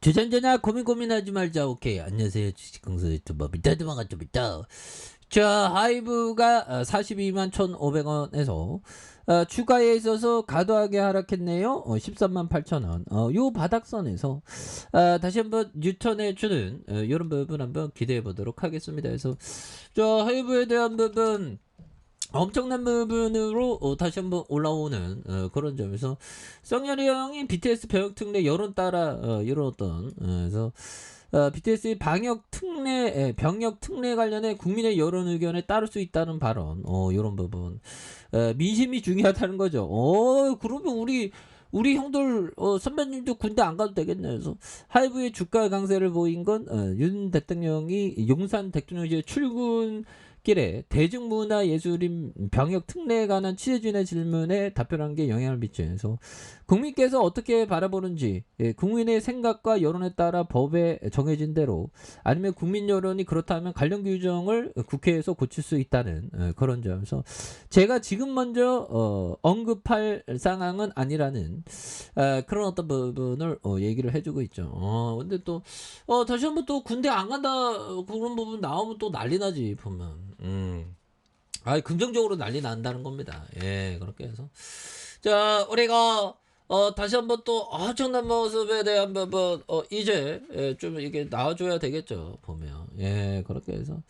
주전자나 고민하지 말자. 오케이. 안녕하세요. 주식강사 유튜버 밑에도만 가져있다. 자, 하이브가 42만 1,500원에서 추가에 있어서 과도하게 하락했네요. 13만 8천원. 요 바닥선에서 다시 한번 뉴턴해 주는 이런 부분 한번 기대해 보도록 하겠습니다. 그래서 저 하이브에 대한 부분 엄청난 부분으로 다시 한번 올라오는 그런 점에서 썩년이 형이 BTS 병역 특례 여론 따라 이런 어떤 그래서 BTS의 병역 특례 관련해 국민의 여론 의견에 따를 수 있다는 발언 이런 부분 민심이 중요하다는 거죠. 그러면 우리 형들 선배님도 군대 안 가도 되겠네. 그래서 하이브의 주가 강세를 보인 건 윤 대통령이 용산 대통령실 출근길에 대중문화예술인 병역 특례에 관한 취재진의 질문에 답변한 게 영향을 미치면서 국민께서 어떻게 바라보는지 국민의 생각과 여론에 따라 법에 정해진 대로 아니면 국민 여론이 그렇다면 관련 규정을 국회에서 고칠 수 있다는 그런 점에서 제가 지금 먼저 언급할 상황은 아니라는 그런 어떤 부분을 얘기를 해주고 있죠. 근데 또 다시 한번 또 군대 안 간다 그런 부분 나오면 또 난리 나지 보면. 긍정적으로 난리 난다는 겁니다. 예, 그렇게 해서 자 우리가 다시 한번 또 엄청난 모습에 대한 부분 이제 좀 이게 나와줘야 되겠죠 보면. 예, 그렇게 해서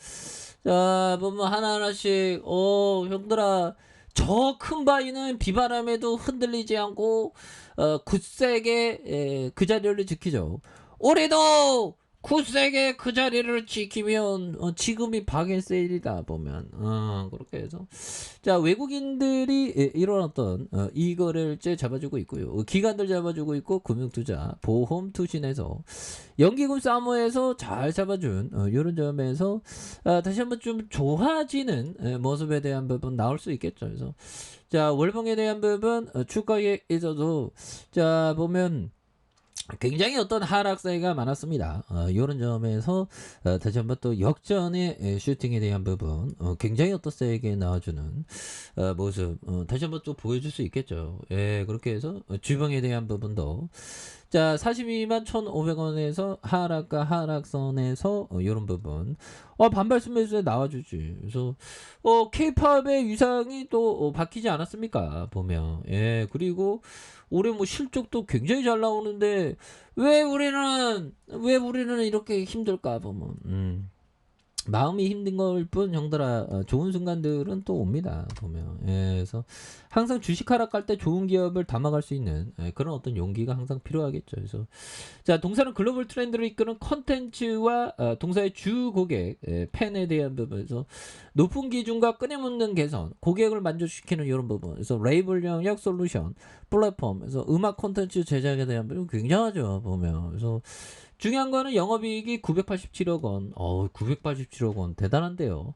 자 보면 하나하나씩 형들아 저 큰 바위는 비바람에도 흔들리지 않고 굳세게 그 자리를 지키죠. 우리도 굳세게 그 자리를 지키면 지금이 박앤세일이다 보면 그렇게 해서 자 외국인들이 이런 어떤 이거래일제 잡아주고 있고요. 기관들 잡아주고 있고 금융투자 보험 투신에서 연기금 사모에서 잘 잡아준 이런 점에서 다시 한번 좀 좋아지는 모습에 대한 부분 나올 수 있겠죠. 그래서 자 월봉에 대한 부분 주가에 있어도 자 보면 굉장히 어떤 하락세가 많았습니다. 이런 점에서 다시 한번 또 역전의 슈팅에 대한 부분 굉장히 어떤 세게 나와주는 모습 다시 한번 또 보여줄 수 있겠죠. 예, 그렇게 해서 주봉에 대한 부분도 자 42만 1,500원에서 하락과 하락선에서 이런 부분 반발 순매수에 나와주지. 그래서 K-팝의 위상이 또 바뀌지 않았습니까 보면. 예, 그리고 올해 뭐 실적도 굉장히 잘 나오는데 왜 우리는 이렇게 힘들까 보면. 마음이 힘든 걸 뿐 형들아 좋은 순간들은 또 옵니다 보면. 예, 그래서 항상 주식 하락할 때 좋은 기업을 담아갈 수 있는 그런 어떤 용기가 항상 필요하겠죠. 그래서 자 동사는 글로벌 트렌드를 이끄는 컨텐츠와 동사의 주 고객 팬에 대한 부분에서 높은 기준과 끊임없는 개선 고객을 만족시키는 이런 부분. 그래서 레이블 영역 솔루션 플랫폼에서 음악 콘텐츠 제작에 대한 부분 굉장하죠 보면. 그래서 중요한 거는 영업이익이 987억 원. 987억 원 대단한데요.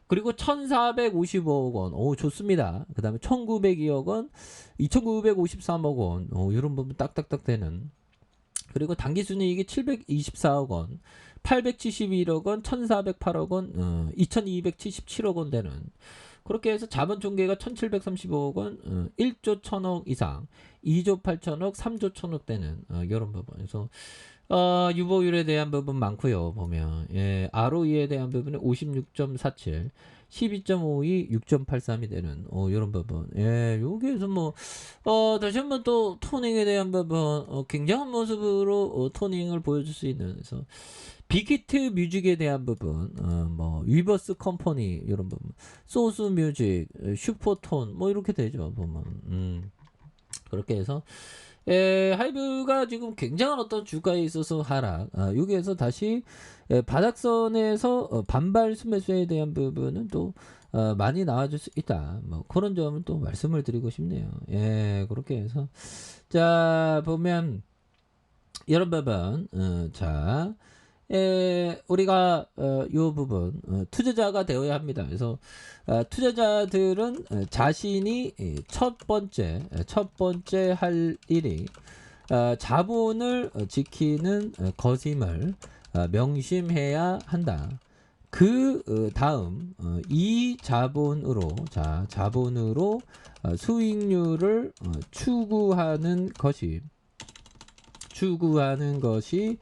그리고 1,455억 원. 좋습니다. 그 다음에 1,902억 원, 2,953억 원. 이런 부분 딱딱딱 되는. 그리고 당기순이익이 724억 원, 871억 원, 1,408억 원, 2,277억 원 되는. 그렇게 해서 자본 총계가 1,735억 원, 1조 1,000억 이상, 2조 8천억, 3조 1,000억 되는 이런 부분. 그래서 유보율에 대한 부분 많고요 보면. 예, ROE에 대한 부분은 56.47, 12.52, 6.83이 되는 이런 부분. 예, 여기에서 뭐 다시 한번 또 토닝에 대한 부분 굉장한 모습으로 토닝을 보여줄 수 있는. 그래서 빅히트 뮤직에 대한 부분 뭐 위버스 컴퍼니 이런 부분, 소스 뮤직, 슈퍼톤 뭐 이렇게 되죠 보면. 그렇게 해서 하이브가 지금 굉장한 어떤 주가에 있어서 하락. 여기에서 다시 바닥선에서 반발 순매수에 대한 부분은 또 많이 나와줄 수 있다. 뭐 그런 점을 또 말씀을 드리고 싶네요. 예, 그렇게 해서 자 보면 이런 부분 자. 우리가 요 부분 투자자가 되어야 합니다. 그래서 투자자들은 자신이 첫 번째 할 일이 자본을 지키는 것임을 명심해야 한다. 그 다음 이 자본으로 수익률을 추구하는 추구하는 것이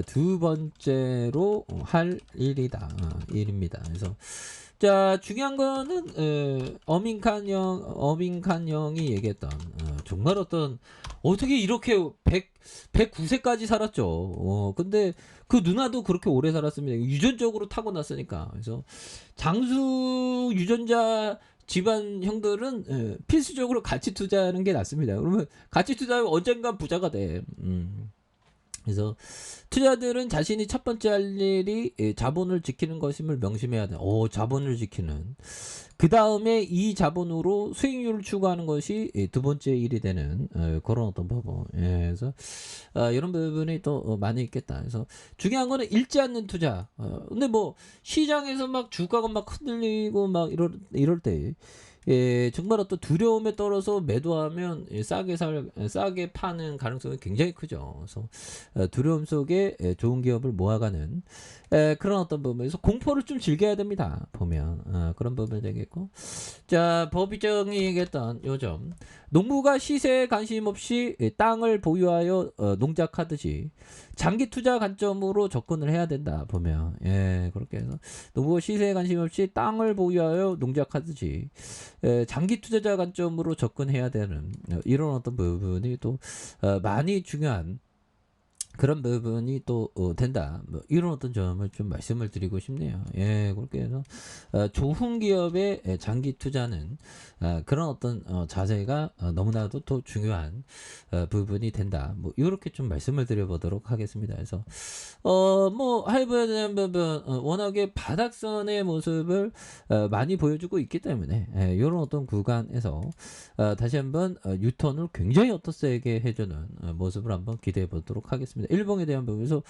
두 번째로 할 일이다. 일입니다. 그래서 자 중요한 거는 어민칸 형이 얘기했던 정말 어떻게 이렇게 109세까지 살았죠. 근데 그 누나도 그렇게 오래 살았습니다. 유전적으로 타고났으니까. 그래서 장수 유전자 집안 형들은 필수적으로 가치 투자하는 게 낫습니다. 그러면 가치 투자하면 언젠간 부자가 돼. 그래서 투자들은 자신이 첫 번째 할 일이 자본을 지키는 것임을 명심해야 돼. 자본을 지키는. 그 다음에 이 자본으로 수익률을 추구하는 것이 두 번째 일이 되는 그런 어떤 부분. 그래서 이런 부분이 또 많이 있겠다. 그래서 중요한 거는 읽지 않는 투자. 근데 뭐 시장에서 막 주가가 막 흔들리고 막 이럴 때 정말 어떤 두려움에 떨어서 매도하면 싸게 파는 가능성이 굉장히 크죠. 그래서 두려움 속에 좋은 기업을 모아가는 그런 어떤 부분에서 공포를 좀 즐겨야 됩니다. 보면 그런 부분이 되겠고, 자 법의정이 얘기했던 요점 농부가 시세에 관심 없이 땅을 보유하여 농작하듯이 장기 투자 관점으로 접근을 해야 된다. 보면 그렇게 해서 농부가 시세에 관심 없이 땅을 보유하여 농작하듯이 장기 투자자 관점으로 접근해야 되는 이런 어떤 부분이 또 많이 중요한 그런 부분이 또 된다. 뭐 이런 어떤 점을 좀 말씀을 드리고 싶네요. 그렇게 해서 좋은 기업의 장기 투자는 그런 어떤 자세가 너무나도 또 중요한 부분이 된다. 뭐 이렇게 좀 말씀을 드려보도록 하겠습니다. 그래서 뭐 하이브에 대한 부분 워낙에 바닥선의 모습을 많이 보여주고 있기 때문에 이런 어떤 구간에서 다시 한번 유턴을 굉장히 세게 해주는 모습을 한번 기대해 보도록 하겠습니다. 일봉에 대한 부분에서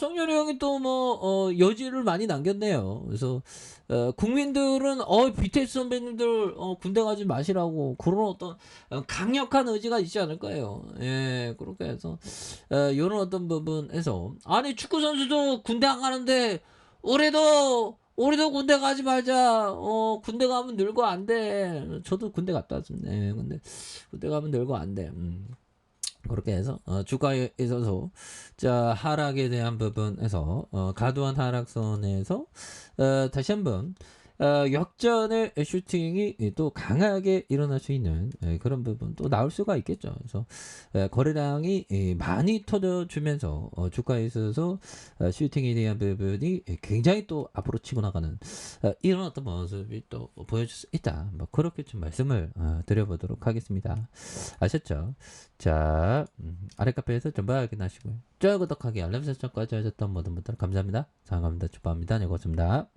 성렬이 형이 또 뭐 여지를 많이 남겼네요. 그래서 국민들은 BTS 선배님들 군대 가지 마시라고 그런 어떤 강력한 의지가 있지 않을까요? 그렇게 해서 이런 어떤 부분에서 아니 축구 선수도 군대 안 가는데 우리도 군대 가지 말자. 군대 가면 늙어 안 돼. 저도 군대 갔다 왔습니다. 근데 군대 가면 늙어 안 돼. 그렇게 해서 주가에 있어서 자 하락에 대한 부분에서 과도한 하락선에서 다시 한번 역전의 슈팅이 또 강하게 일어날 수 있는 그런 부분 또 나올 수가 있겠죠. 그래서 거래량이 많이 터져주면서 주가에 있어서 슈팅에 대한 부분이 굉장히 또 앞으로 치고 나가는 이런 어떤 모습이 또 보여줄 수 있다. 뭐 그렇게 좀 말씀을 드려보도록 하겠습니다. 아셨죠? 자 아래 카페에서 전부 확인하시고요. 좋아요 구독하기 알람 설정까지 하셨던 모든 분들 감사합니다. 사랑합니다. 축복합니다. 네 고맙습니다.